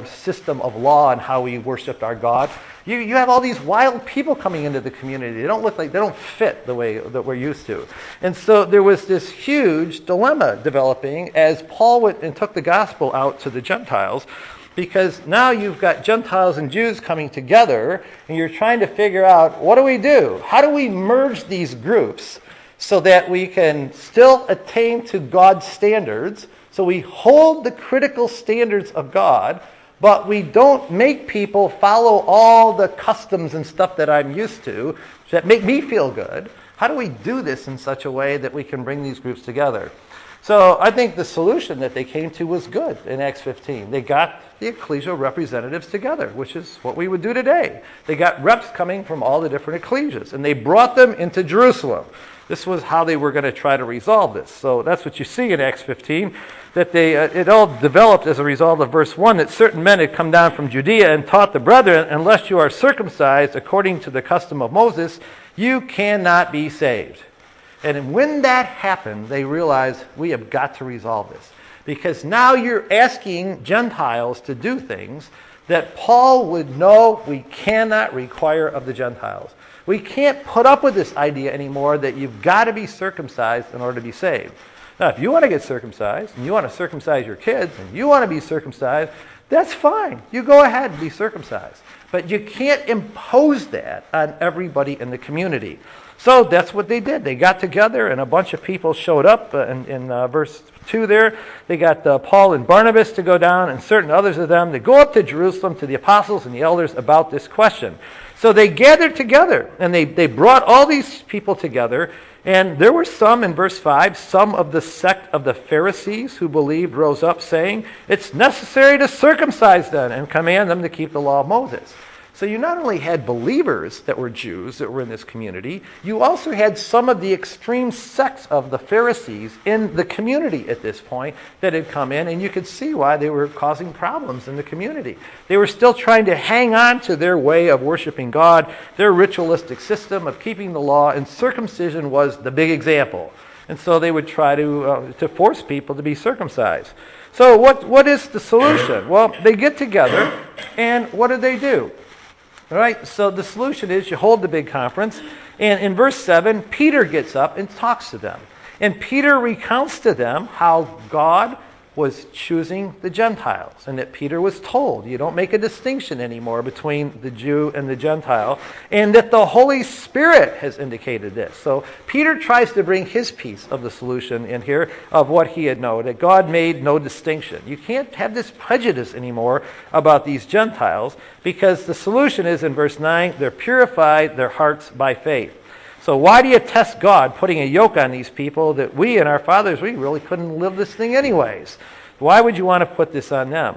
system of law and how we worship our God. You have all these wild people coming into the community. They don't fit the way that we're used to. And so there was this huge dilemma developing as Paul went and took the gospel out to the Gentiles, because now you've got Gentiles and Jews coming together, and you're trying to figure out, what do we do? How do we merge these groups so that we can still attain to God's standards? So we hold the critical standards of God, but we don't make people follow all the customs and stuff that I'm used to that make me feel good. How do we do this in such a way that we can bring these groups together? So I think the solution that they came to was good in Acts 15. They got the ecclesial representatives together, which is what we would do today. They got reps coming from all the different ecclesias, and they brought them into Jerusalem. This was how they were going to try to resolve this. So that's what you see in Acts 15, that it all developed as a result of verse 1, that certain men had come down from Judea and taught the brethren, unless you are circumcised according to the custom of Moses, you cannot be saved. And when that happened, they realized, we have got to resolve this. Because now you're asking Gentiles to do things that Paul would know we cannot require of the Gentiles. We can't put up with this idea anymore that you've got to be circumcised in order to be saved. Now, if you want to get circumcised, and you want to circumcise your kids, and you want to be circumcised, that's fine. You go ahead and be circumcised. But you can't impose that on everybody in the community. So that's what they did. They got together, and a bunch of people showed up in verse 2 there. They got Paul and Barnabas to go down, and certain others of them to go up to Jerusalem to the apostles and the elders about this question. So they gathered together, and they brought all these people together. And there were some, in verse 5, some of the sect of the Pharisees who believed rose up, saying, it's necessary to circumcise them and command them to keep the law of Moses. So you not only had believers that were Jews that were in this community, you also had some of the extreme sects of the Pharisees in the community at this point that had come in, and you could see why they were causing problems in the community. They were still trying to hang on to their way of worshiping God, their ritualistic system of keeping the law, and circumcision was the big example. And so they would try to force people to be circumcised. So what is the solution? Well, they get together, and what do? All right, so the solution is you hold the big conference, and in verse 7, Peter gets up and talks to them. And Peter recounts to them how God was choosing the Gentiles, and that Peter was told, you don't make a distinction anymore between the Jew and the Gentile, and that the Holy Spirit has indicated this. So Peter tries to bring his piece of the solution in here of what he had known, that God made no distinction. You can't have this prejudice anymore about these Gentiles, because the solution is in verse 9, they're purified their hearts by faith. So why do you test God putting a yoke on these people that we and our fathers, we really couldn't live this thing anyways? Why would you want to put this on them?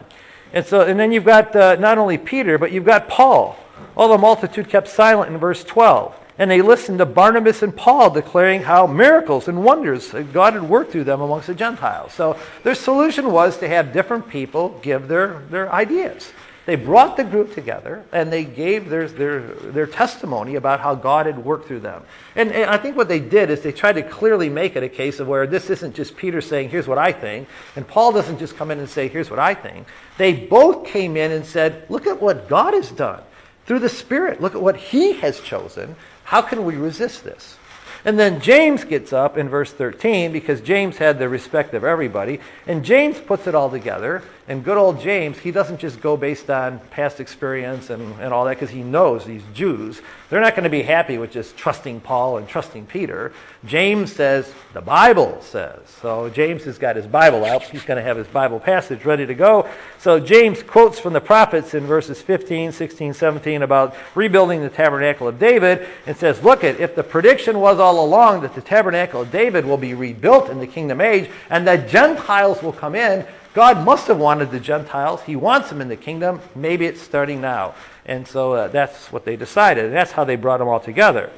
And then you've got not only Peter, but you've got Paul. All the multitude kept silent in verse 12. And they listened to Barnabas and Paul declaring how miracles and wonders God had worked through them amongst the Gentiles. So their solution was to have different people give their ideas. They brought the group together, and they gave their testimony about how God had worked through them. And I think what they did is they tried to clearly make it a case of where this isn't just Peter saying, here's what I think, and Paul doesn't just come in and say, here's what I think. They both came in and said, look at what God has done through the Spirit. Look at what He has chosen. How can we resist this? And then James gets up in verse 13, because James had the respect of everybody, and James puts it all together. And good old James, he doesn't just go based on past experience and all that, because he knows these Jews, they're not going to be happy with just trusting Paul and trusting Peter. James says, the Bible says. So James has got his Bible out. He's going to have his Bible passage ready to go. So James quotes from the prophets in verses 15, 16, 17 about rebuilding the tabernacle of David, and says, look, if the prediction was all along that the tabernacle of David will be rebuilt in the kingdom age and that Gentiles will come in, God must have wanted the Gentiles. He wants them in the kingdom. Maybe it's starting now. And so that's what they decided. And that's how they brought them all together.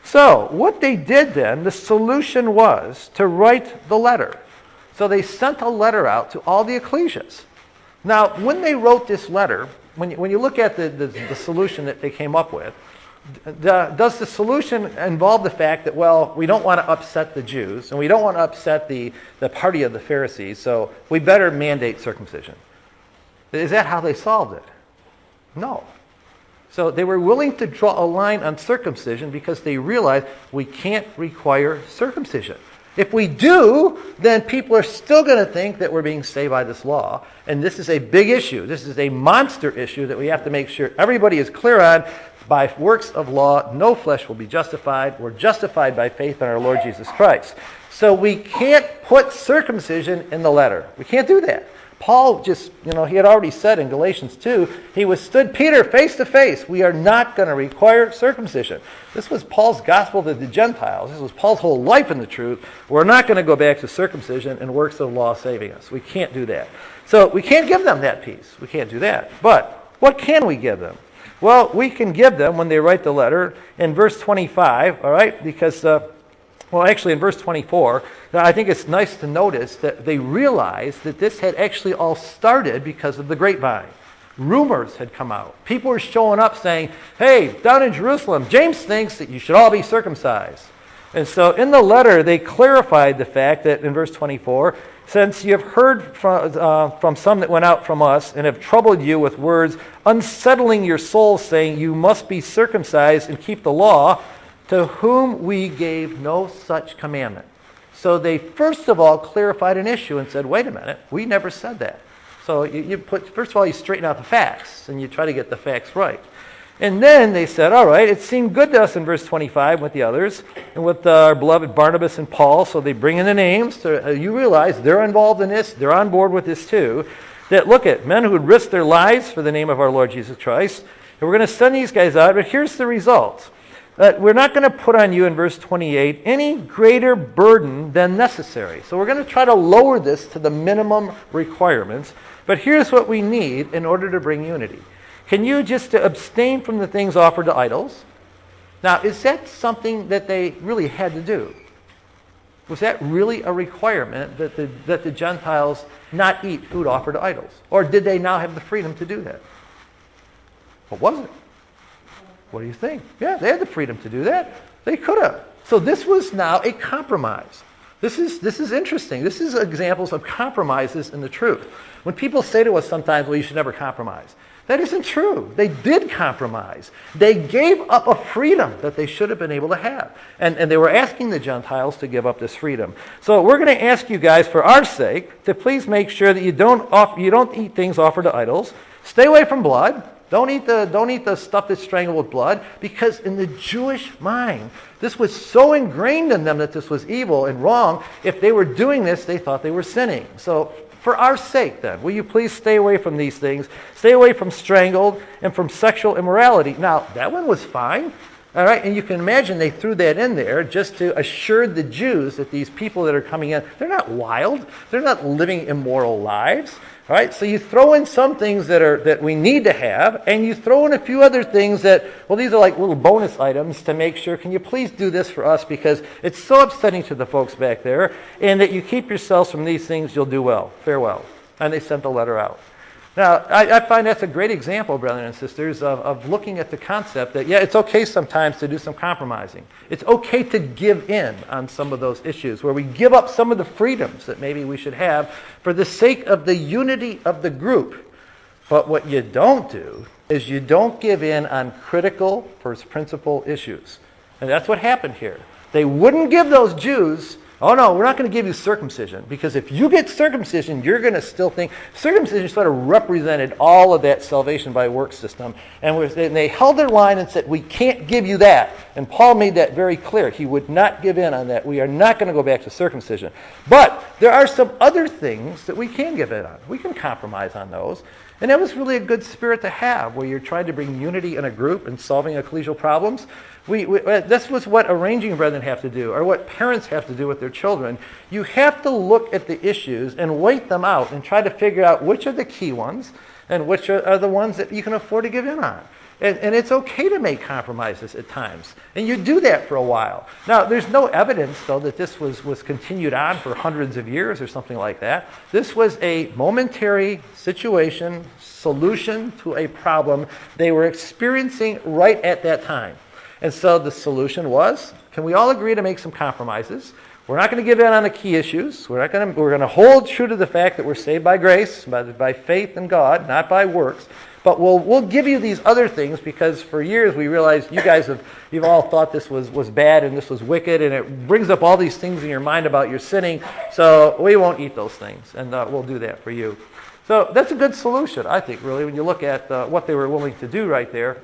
So what they did then, the solution was to write the letter. So they sent a letter out to all the ecclesias. Now, when they wrote this letter, when you look at the solution that they came up with, does the solution involve the fact that, well, we don't want to upset the Jews, and we don't want to upset the party of the Pharisees, so we better mandate circumcision? Is that how they solved it? No. So they were willing to draw a line on circumcision because they realized we can't require circumcision. If we do, then people are still going to think that we're being saved by this law. And this is a big issue. This is a monster issue that we have to make sure everybody is clear on. By works of law, no flesh will be justified. We're justified by faith in our Lord Jesus Christ. So we can't put circumcision in the letter. We can't do that. Paul just, he had already said in Galatians 2, he withstood Peter face to face. We are not going to require circumcision. This was Paul's gospel to the Gentiles. This was Paul's whole life in the truth. We're not going to go back to circumcision and works of law saving us. We can't do that. So we can't give them that piece. We can't do that. But what can we give them? Well, we can give them, when they write the letter, in verse 25, all right, because, actually in verse 24, I think it's nice to notice that they realized that this had actually all started because of the grapevine. Rumors had come out. People were showing up saying, hey, down in Jerusalem, James thinks that you should all be circumcised. And so in the letter, they clarified the fact that in verse 24, since you have heard from some that went out from us and have troubled you with words, unsettling your souls, saying, you must be circumcised and keep the law, to whom we gave no such commandment. So they first of all clarified an issue and said, wait a minute, we never said that. So first of all, you straighten out the facts and you try to get the facts right. And then they said, all right, it seemed good to us in verse 25 with the others and with our beloved Barnabas and Paul. So they bring in the names. So you realize they're involved in this. They're on board with this too. That look at men who would risk their lives for the name of our Lord Jesus Christ. And we're going to send these guys out. But here's the result. We're not going to put on you in verse 28 any greater burden than necessary. So we're going to try to lower this to the minimum requirements. But here's what we need in order to bring unity. Can you just abstain from the things offered to idols? Now, is that something that they really had to do? Was that really a requirement that the Gentiles not eat food offered to idols? Or did they now have the freedom to do that? What was it? What do you think? Yeah, they had the freedom to do that. They could have. So this was now a compromise. This is interesting. This is examples of compromises in the truth. When people say to us sometimes, well, you should never compromise. That isn't true. They did compromise. They gave up a freedom that they should have been able to have. And they were asking the Gentiles to give up this freedom. So we're going to ask you guys, for our sake, to please make sure that you don't eat things offered to idols. Stay away from blood. Don't eat the stuff that's strangled with blood, because in the Jewish mind, this was so ingrained in them that this was evil and wrong. If they were doing this, they thought they were sinning. So for our sake, then, will you please stay away from these things? Stay away from strangled and from sexual immorality. Now, that one was fine. All right, and you can imagine they threw that in there just to assure the Jews that these people that are coming in, they're not wild. They're not living immoral lives. All right, so you throw in some things that we need to have, and you throw in a few other things that, well, these are like little bonus items to make sure, can you please do this for us, because it's so upsetting to the folks back there, and that you keep yourselves from these things, you'll do well. Farewell. And they sent the letter out. Now, I find that's a great example, brothers and sisters, of looking at the concept that, yeah, it's okay sometimes to do some compromising. It's okay to give in on some of those issues, where we give up some of the freedoms that maybe we should have for the sake of the unity of the group. But what you don't do is you don't give in on critical first principle issues. And that's what happened here. They wouldn't give those Jews, oh no, we're not going to give you circumcision, because if you get circumcision, you're going to still think circumcision sort of represented all of that salvation by works system. And they held their line and said, we can't give you that. And Paul made that very clear. He would not give in on that. We are not going to go back to circumcision. But there are some other things that we can give in on. We can compromise on those. And that was really a good spirit to have, where you're trying to bring unity in a group and solving ecclesial problems. This was what arranging brethren have to do, or what parents have to do with their children. You have to look at the issues and weight them out and try to figure out which are the key ones and which are the ones that you can afford to give in on. And it's okay to make compromises at times. And you do that for a while. Now, there's no evidence, though, that this was continued on for hundreds of years or something like that. This was a momentary situation, solution to a problem they were experiencing right at that time. And so the solution was, can we all agree to make some compromises? We're not going to give in on the key issues. We're going to hold true to the fact that we're saved by grace, by faith in God, not by works. But we'll give you these other things, because for years we realized you've all thought this was bad and this was wicked, and it brings up all these things in your mind about your sinning. So we won't eat those things, and we'll do that for you. So that's a good solution, I think, really, when you look at what they were willing to do right there.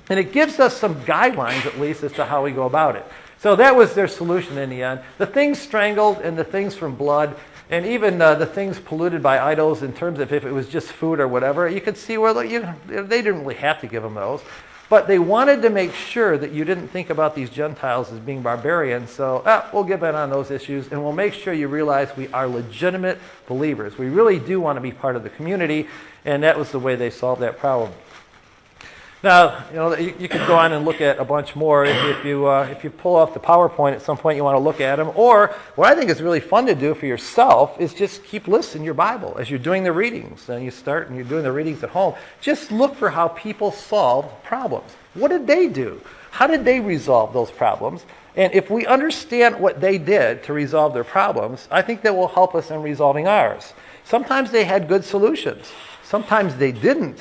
And it gives us some guidelines, at least, as to how we go about it. So that was their solution in the end. The things strangled and the things from blood, and even the things polluted by idols, in terms of if it was just food or whatever, you could see where they didn't really have to give them those. But they wanted to make sure that you didn't think about these Gentiles as being barbarians. So we'll give in on those issues, and we'll make sure you realize we are legitimate believers. We really do want to be part of the community, and that was the way they solved that problem. Now, you could go on and look at a bunch more if you pull off the PowerPoint at some point you want to look at them. Or what I think is really fun to do for yourself is just keep listening your Bible as you're doing the readings. And you start and you're doing the readings at home. Just look for how people solved problems. What did they do? How did they resolve those problems? And if we understand what they did to resolve their problems, I think that will help us in resolving ours. Sometimes they had good solutions. Sometimes they didn't.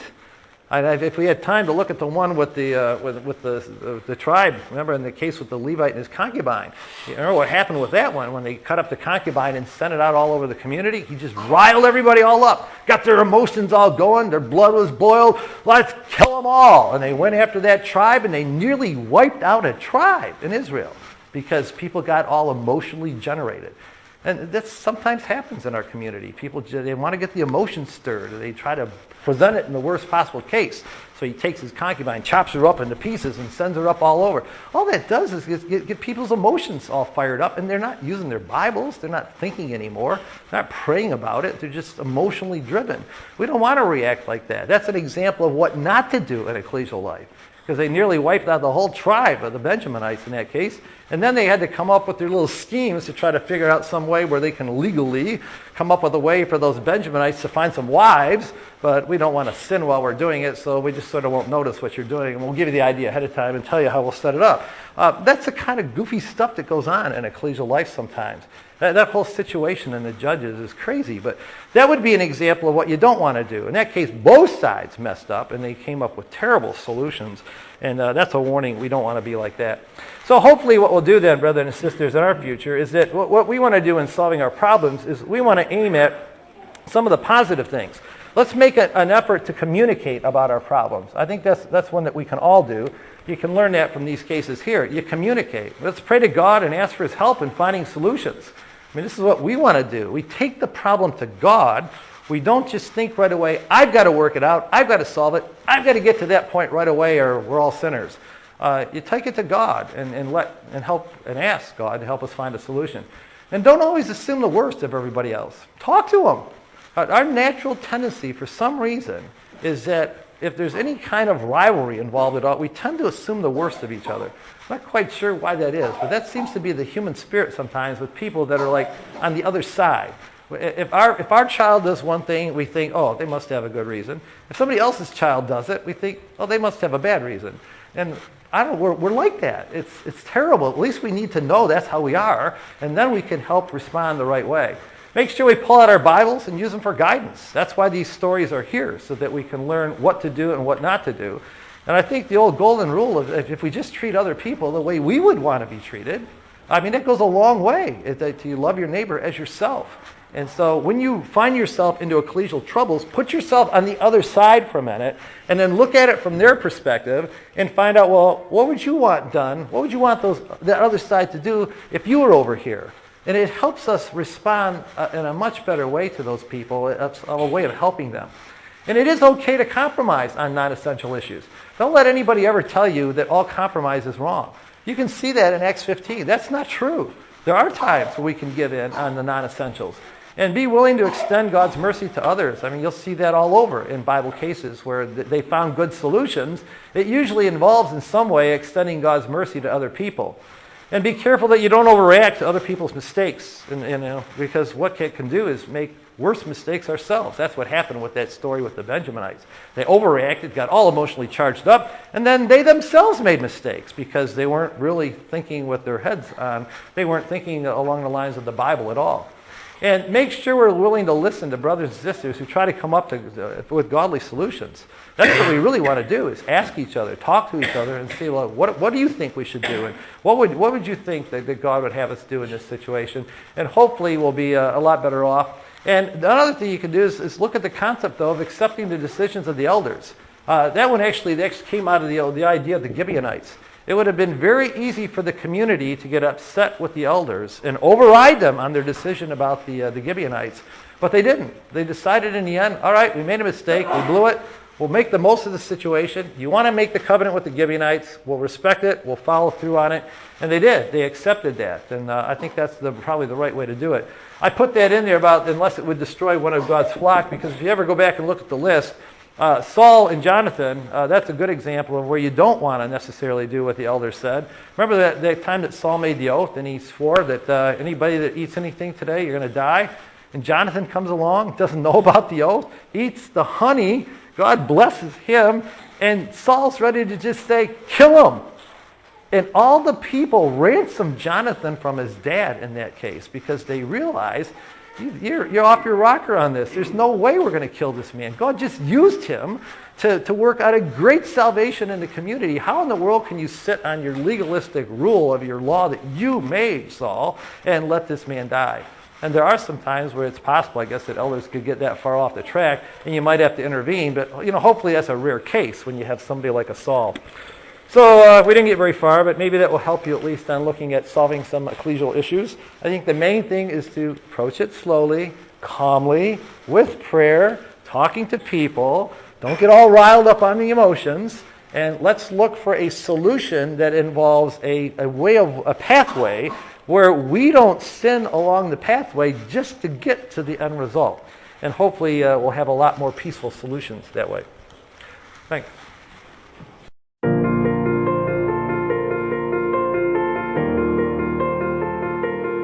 If we had time to look at the one with the tribe, remember in the case with the Levite and his concubine, you remember what happened with that one when they cut up the concubine and sent it out all over the community? He just riled everybody all up, got their emotions all going, their blood was boiled, let's kill them all. And they went after that tribe and they nearly wiped out a tribe in Israel because people got all emotionally generated. And that sometimes happens in our community. People, they want to get the emotions stirred, and they try to present it in the worst possible case. So he takes his concubine, chops her up into pieces, and sends her up all over. All that does is get people's emotions all fired up, and they're not using their Bibles. They're not thinking anymore. They're not praying about it. They're just emotionally driven. We don't want to react like that. That's an example of what not to do in ecclesial life, because they nearly wiped out the whole tribe of the Benjaminites in that case. And then they had to come up with their little schemes to try to figure out some way where they can legally come up with a way for those Benjaminites to find some wives, but we don't want to sin while we're doing it, so we just sort of won't notice what you're doing, and we'll give you the idea ahead of time and tell you how we'll set it up. That's the kind of goofy stuff that goes on in ecclesial life sometimes. That whole situation in the Judges is crazy, but that would be an example of what you don't want to do. In that case, both sides messed up, and they came up with terrible solutions, and that's a warning. We don't want to be like that. So hopefully what we'll do then, brothers and sisters, in our future is that what we want to do in solving our problems is we want to aim at some of the positive things. Let's make an effort to communicate about our problems. I think that's one that we can all do. You can learn that from these cases here. You communicate. Let's pray to God and ask for His help in finding solutions. I mean, this is what we want to do. We take the problem to God. We don't just think right away, I've got to work it out. I've got to solve it. I've got to get to that point right away or we're all sinners. You take it to God and help and ask God to help us find a solution. And don't always assume the worst of everybody else. Talk to them. Our natural tendency, for some reason, is that if there's any kind of rivalry involved at all, we tend to assume the worst of each other. I'm not quite sure why that is, but that seems to be the human spirit sometimes with people that are like on the other side. If our child does one thing, we think, oh, they must have a good reason. If somebody else's child does it, we think, oh, they must have a bad reason. And we're like that. It's terrible. At least we need to know that's how we are, and then we can help respond the right way. Make sure we pull out our Bibles and use them for guidance. That's why these stories are here, so that we can learn what to do and what not to do. And I think the old golden rule of if we just treat other people the way we would want to be treated, I mean, that goes a long way, to love your neighbor as yourself. And so when you find yourself into ecclesial troubles, put yourself on the other side for a minute, and then look at it from their perspective and find out, well, what would you want done? What would you want that other side to do if you were over here? And it helps us respond in a much better way to those people, a way of helping them. And it is okay to compromise on non-essential issues. Don't let anybody ever tell you that all compromise is wrong. You can see that in Acts 15. That's not true. There are times where we can give in on the non-essentials. And be willing to extend God's mercy to others. I mean, you'll see that all over in Bible cases where they found good solutions. It usually involves in some way extending God's mercy to other people. And be careful that you don't overreact to other people's mistakes, because what it can do is make worse mistakes ourselves. That's what happened with that story with the Benjaminites. They overreacted, got all emotionally charged up, and then they themselves made mistakes because they weren't really thinking with their heads on. They weren't thinking along the lines of the Bible at all. And make sure we're willing to listen to brothers and sisters who try to come up with godly solutions. That's what we really want to do, is ask each other, talk to each other, and see, well, what do you think we should do? And what would you think that God would have us do in this situation? And hopefully we'll be a lot better off. And another thing you can do is look at the concept, though, of accepting the decisions of the elders. That one actually came out of the idea of the Gibeonites. It would have been very easy for the community to get upset with the elders and override them on their decision about the Gibeonites. But they didn't. They decided in the end, all right, we made a mistake, we blew it, we'll make the most of the situation. You want to make the covenant with the Gibeonites, we'll respect it, we'll follow through on it. And they did. They accepted that. And I think that's probably the right way to do it. I put that in there about unless it would destroy one of God's flock, because if you ever go back and look at the list, Saul and Jonathan, that's a good example of where you don't want to necessarily do what the elders said. Remember that time that Saul made the oath and he swore that anybody that eats anything today, you're going to die? And Jonathan comes along, doesn't know about the oath, eats the honey, God blesses him, and Saul's ready to just say, kill him. And all the people ransomed Jonathan from his dad in that case because they realized, you're off your rocker on this. There's no way we're going to kill this man. God just used him to work out a great salvation in the community. How in the world can you sit on your legalistic rule of your law that you made, Saul, and let this man die? And there are some times where it's possible, I guess, that elders could get that far off the track, and you might have to intervene. But hopefully that's a rare case when you have somebody like a Saul. So we didn't get very far, but maybe that will help you at least on looking at solving some ecclesial issues. I think the main thing is to approach it slowly, calmly, with prayer, talking to people. Don't get all riled up on the emotions. And let's look for a solution that involves a pathway where we don't sin along the pathway just to get to the end result. And hopefully we'll have a lot more peaceful solutions that way. Thanks.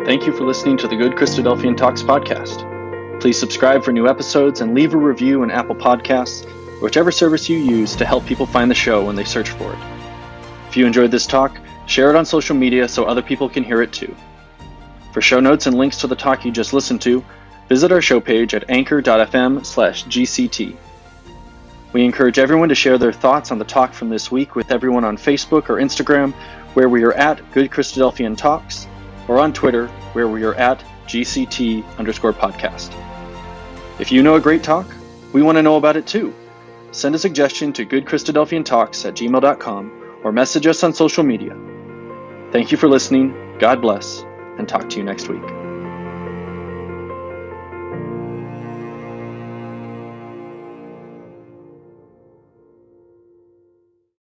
Thank you for listening to the Good Christadelphian Talks podcast. Please subscribe for new episodes and leave a review in Apple Podcasts, whichever service you use to help people find the show when they search for it. If you enjoyed this talk, share it on social media so other people can hear it too. For show notes and links to the talk you just listened to, visit our show page at anchor.fm/GCT. We encourage everyone to share their thoughts on the talk from this week with everyone on Facebook or Instagram, where we are at Good Christadelphian Talks, or on Twitter, where we are at GCT_podcast. If you know a great talk, we want to know about it too. Send a suggestion to goodchristadelphiantalks@gmail.com or message us on social media. Thank you for listening, God bless, and talk to you next week.